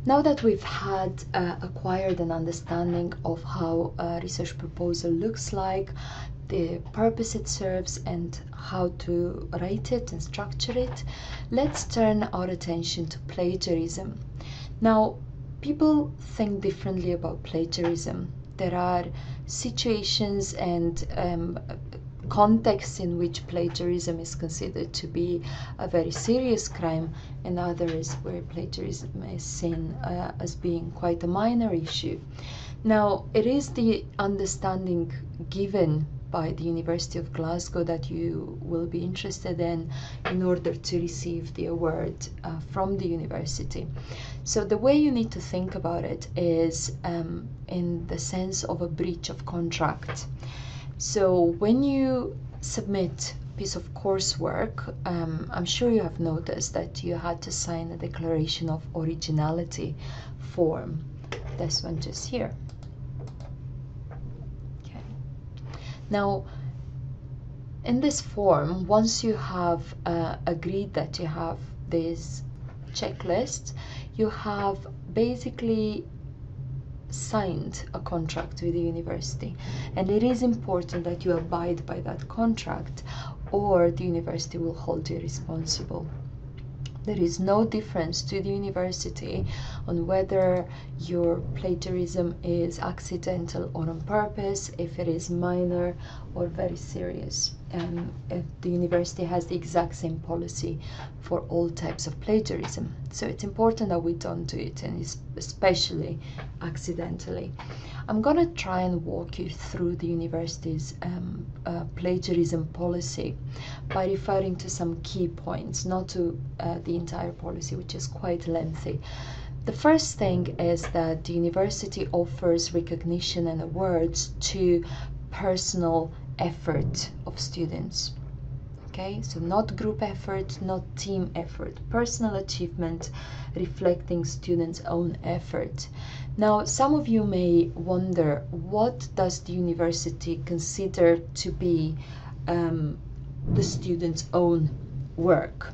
Now that we've had acquired an understanding of how a research proposal looks like, the purpose it serves, and how to write it and structure it, let's turn our attention to plagiarism. Now, people think differently about plagiarism. There are situations and contexts in which plagiarism is considered to be a very serious crime, and others where plagiarism is seen as being quite a minor issue. Now, it is the understanding given by the University of Glasgow that you will be interested in order to receive the award from the university. So the way you need to think about it is in the sense of a breach of contract. So when you submit a piece of coursework, I'm sure you have noticed that you had to sign a declaration of originality form. This one just here. Okay. Now, in this form, once you have agreed that you have this checklist, you have basically signed a contract with the university, and it is important that you abide by that contract or the university will hold you responsible. There is no difference to the university on whether your plagiarism is accidental or on purpose, if it is minor or very serious. The university has the exact same policy for all types of plagiarism. So it's important that we don't do it, and especially accidentally. I'm going to try and walk you through the university's plagiarism policy by referring to some key points, not to the entire policy, which is quite lengthy. The first thing is that the university offers recognition and awards to personal effort of students. Okay, so not group effort, not team effort, personal achievement reflecting students' own effort. Now, some of you may wonder, what does the university consider to be the student's own work?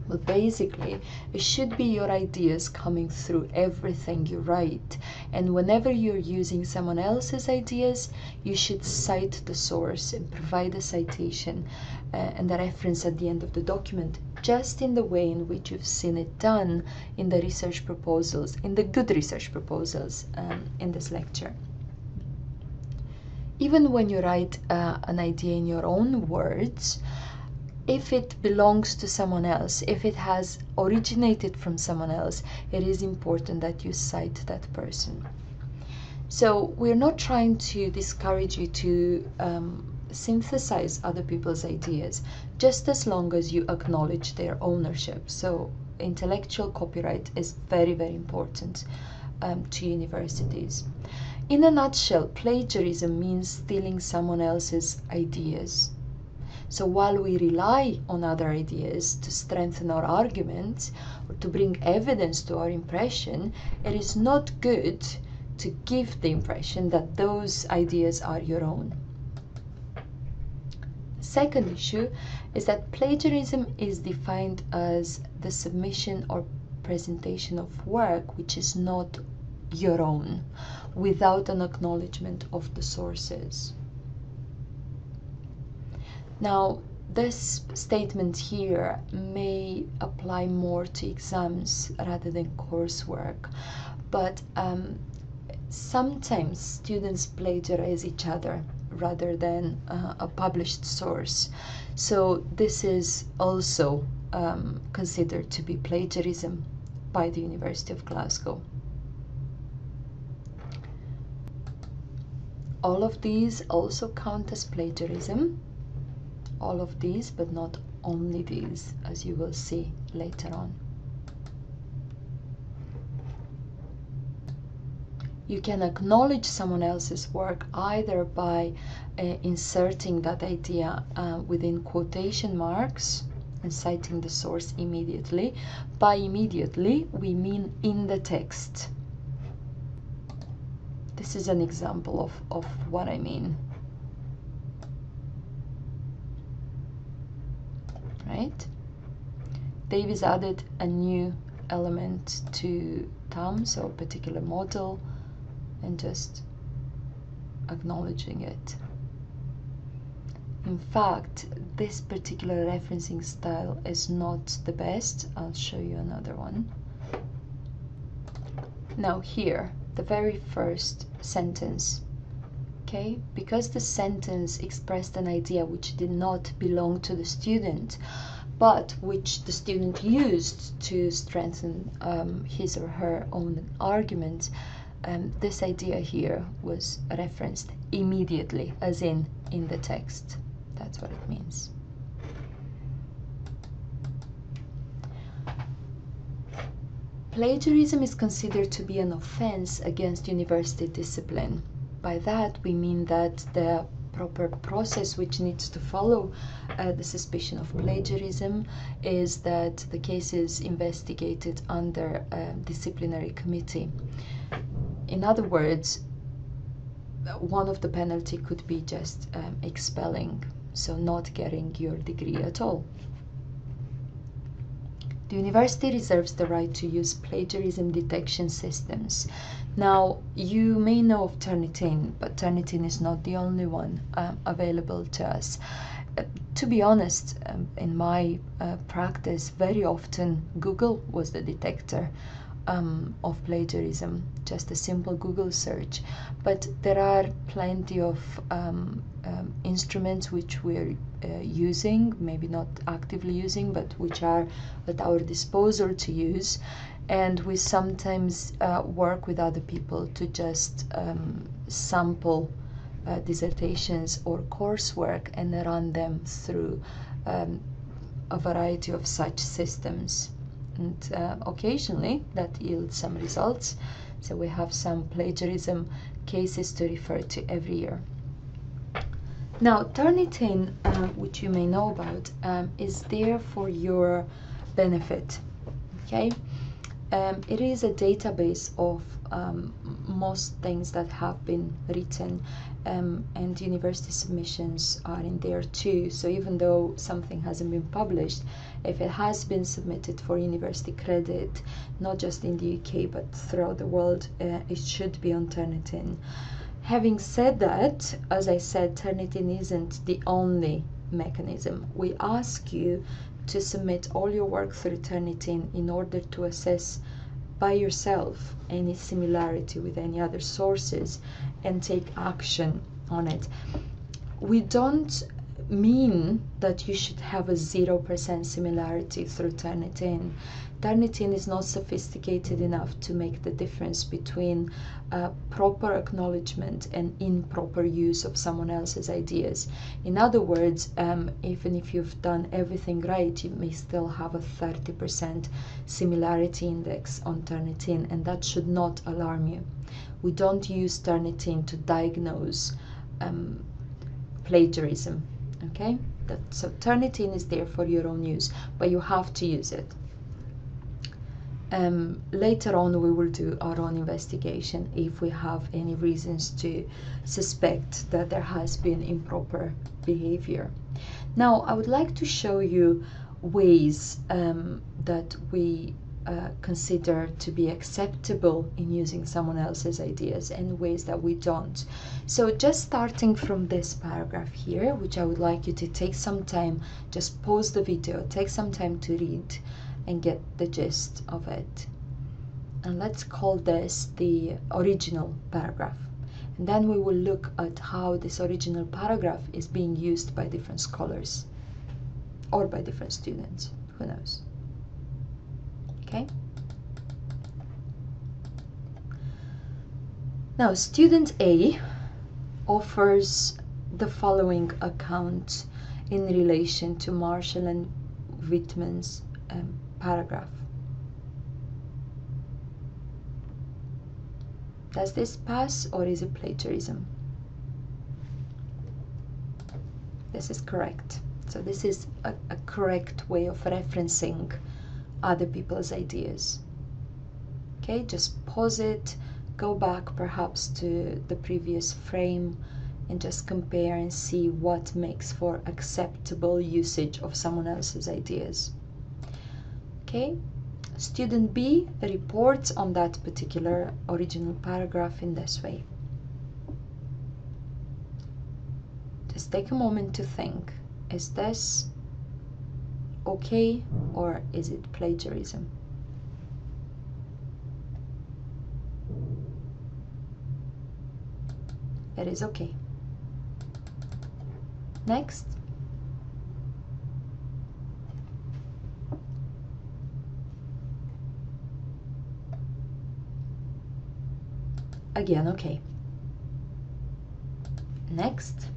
Well, basically, it should be your ideas coming through everything you write. And whenever you're using someone else's ideas, you should cite the source and provide a citation and a reference at the end of the document, just in the way in which you've seen it done in the research proposals, in the good research proposals in this lecture. Even when you write an idea in your own words, if it belongs to someone else, if it has originated from someone else, it is important that you cite that person. So we're not trying to discourage you to synthesize other people's ideas, just as long as you acknowledge their ownership. So intellectual copyright is very, very important to universities. In a nutshell, plagiarism means stealing someone else's ideas. So while we rely on other ideas to strengthen our arguments or to bring evidence to our impression, it is not good to give the impression that those ideas are your own. The second issue is that plagiarism is defined as the submission or presentation of work which is not your own, without an acknowledgement of the sources. Now, this statement here may apply more to exams rather than coursework, but sometimes students plagiarize each other rather than a published source. So this is also considered to be plagiarism by the University of Glasgow. All of these also count as plagiarism. All of these, but not only these, as you will see later on. You can acknowledge someone else's work either by inserting that idea within quotation marks and citing the source immediately. By immediately, we mean in the text. This is an example of what I mean. Right? Davis added a new element to Tom, so a particular model, and just acknowledging it. In fact, this particular referencing style is not the best. I'll show you another one. Now here, the very first sentence, okay? Because the sentence expressed an idea which did not belong to the student, but which the student used to strengthen his or her own argument, this idea here was referenced immediately, as in the text. That's what it means. Plagiarism is considered to be an offense against university discipline. By that we mean that the proper process which needs to follow the suspicion of plagiarism is that the case is investigated under a disciplinary committee. In other words, one of the penalty could be just expelling, so not getting your degree at all. The university reserves the right to use plagiarism detection systems. Now, you may know of Turnitin, but Turnitin is not the only one available to us. To be honest, in my practice, very often Google was the detector of plagiarism, just a simple Google search. But there are plenty of instruments which we're using, maybe not actively using, but which are at our disposal to use. And we sometimes work with other people to just sample dissertations or coursework and run them through a variety of such systems. And occasionally that yields some results. So we have some plagiarism cases to refer to every year. Now, Turnitin, which you may know about, is there for your benefit. Okay, it is a database of most things that have been written, and university submissions are in there too. So even though something hasn't been published, if it has been submitted for university credit, not just in the UK but throughout the world, it should be on Turnitin. Having said that, as I said, Turnitin isn't the only mechanism. We ask you to submit all your work through Turnitin in order to assess by yourself any similarity with any other sources and take action on it. We don't mean that you should have a 0% similarity through Turnitin. Turnitin is not sophisticated enough to make the difference between proper acknowledgement and improper use of someone else's ideas. In other words, even if you've done everything right, you may still have a 30% similarity index on Turnitin, and that should not alarm you. We don't use Turnitin to diagnose plagiarism. Okay, so Turnitin is there for your own use, but you have to use it. Later on we will do our own investigation if we have any reasons to suspect that there has been improper behavior. Now I would like to show you ways that we consider to be acceptable in using someone else's ideas and ways that we don't. So just starting from this paragraph here, which I would like you to take some time, just pause the video, take some time to read and get the gist of it. And let's call this the original paragraph. And then we will look at how this original paragraph is being used by different scholars or by different students, who knows. Okay. Now, student A offers the following account in relation to Marshall and Whitman's paragraph. Does this pass or is it plagiarism? This is correct. So this is a correct way of referencing other people's ideas. Okay, just pause it, go back perhaps to the previous frame and just compare and see what makes for acceptable usage of someone else's ideas. Okay, Student B reports on that particular original paragraph in this way. Just take a moment to think, is this okay or is it plagiarism? It is okay. Next. Again, okay. Next.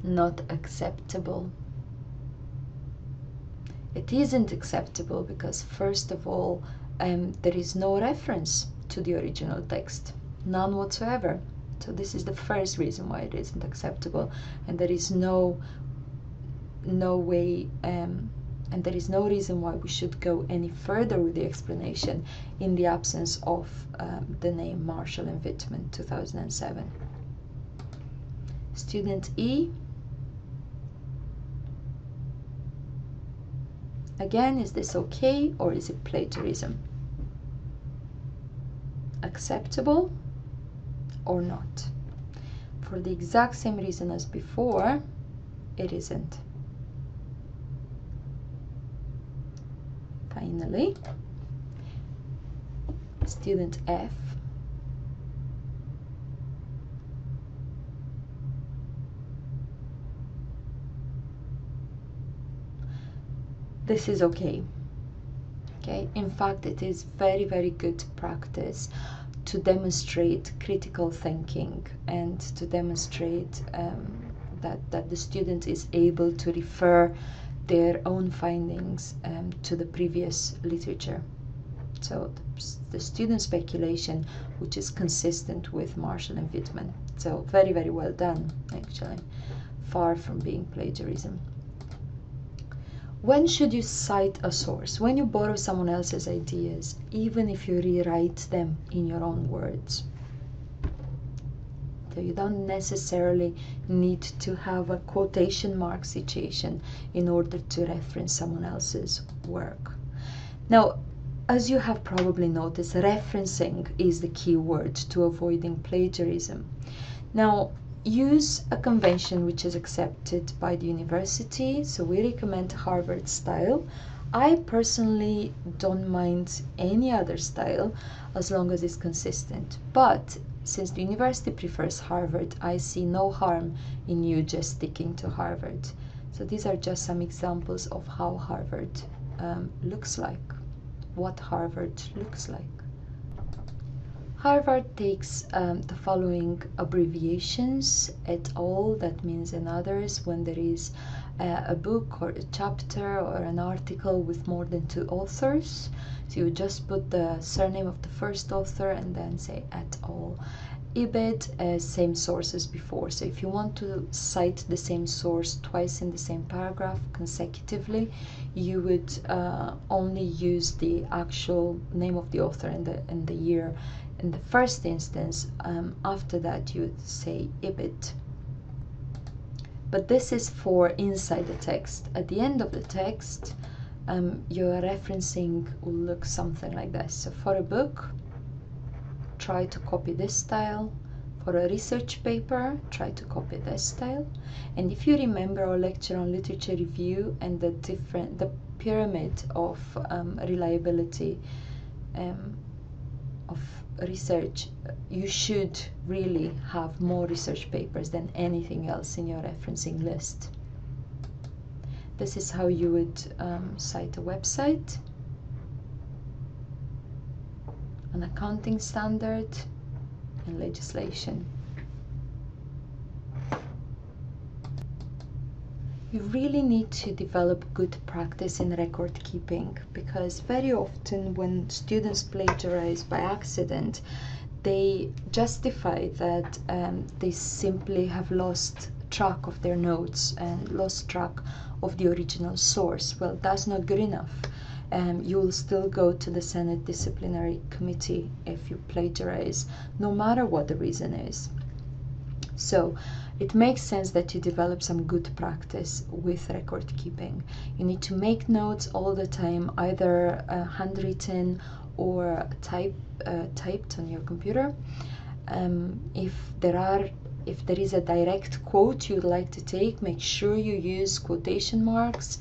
Not acceptable. It isn't acceptable because, first of all, there is no reference to the original text, none whatsoever. So this is the first reason why it isn't acceptable, and there is no way and there is no reason why we should go any further with the explanation in the absence of the name Marshall and Whitman 2007. Student E. Again, is this okay or is it plagiarism? Acceptable or not? For the exact same reason as before, it isn't. Finally, student F. This is okay. Okay, in fact, it is very, very good practice to demonstrate critical thinking and to demonstrate that the student is able to refer their own findings to the previous literature. So the student speculation, which is consistent with Marshall and Whitman. So very, very well done, actually. Far from being plagiarism. When should you cite a source? When you borrow someone else's ideas, even if you rewrite them in your own words. So you don't necessarily need to have a quotation mark situation in order to reference someone else's work. Now, as you have probably noticed, referencing is the key word to avoiding plagiarism. Now, use a convention which is accepted by the university. So we recommend Harvard style. I personally don't mind any other style as long as it's consistent. But since the university prefers Harvard, I see no harm in you just sticking to Harvard. So these are just some examples of how Harvard looks like, what Harvard looks like. Harvard takes the following abbreviations: et al., that means and others, when there is a book or a chapter or an article with more than 2 authors. So you just put the surname of the first author and then say et al. Ibid, same source as before. So if you want to cite the same source twice in the same paragraph consecutively, you would only use the actual name of the author and the year in the first instance. After that you would say ibid. But this is for inside the text. At the end of the text, your referencing will look something like this. So for a book, try to copy this style. For a research paper, try to copy this style. And if you remember our lecture on literature review and the pyramid of reliability of research, you should really have more research papers than anything else in your referencing list. This is how you would cite a website, an accounting standard, and legislation. You really need to develop good practice in record keeping, because very often when students plagiarize by accident, they justify that they simply have lost track of their notes and lost track of the original source. Well, that's not good enough. You'll still go to the Senate Disciplinary Committee if you plagiarize, no matter what the reason is. So it makes sense that you develop some good practice with record keeping. You need to make notes all the time, either handwritten or typed on your computer. If there is a direct quote you'd like to take, make sure you use quotation marks.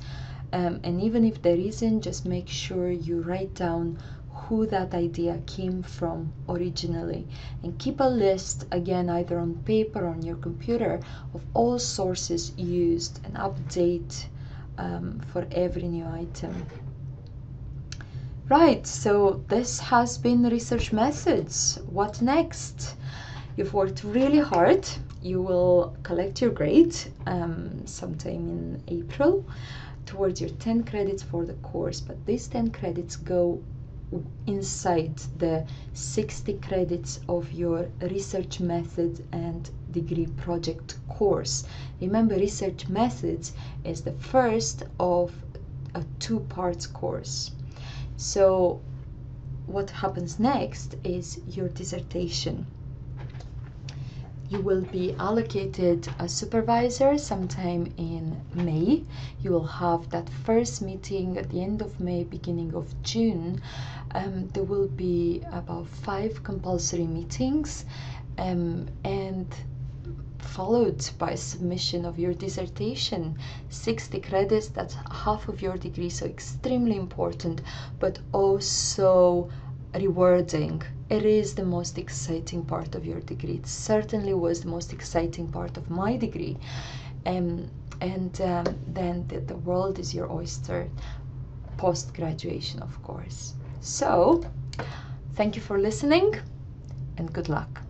And even if there isn't, just make sure you write down who that idea came from originally, and keep a list, again, either on paper or on your computer, of all sources used, and update for every new item. Right, so this has been Research Methods. What next? You've worked really hard. You will collect your grade sometime in April towards your 10 credits for the course, but these 10 credits go inside the 60 credits of your research method and degree project course. Remember, research methods is the first of a 2-part course. So what happens next is your dissertation. You will be allocated a supervisor sometime in May. You will have that first meeting at the end of May, beginning of June. There will be about 5 compulsory meetings, and followed by submission of your dissertation. 60 credits, that's half of your degree, so extremely important, but also rewarding. It is the most exciting part of your degree. It certainly was the most exciting part of my degree. Then the world is your oyster post-graduation, of course. So, thank you for listening, and good luck.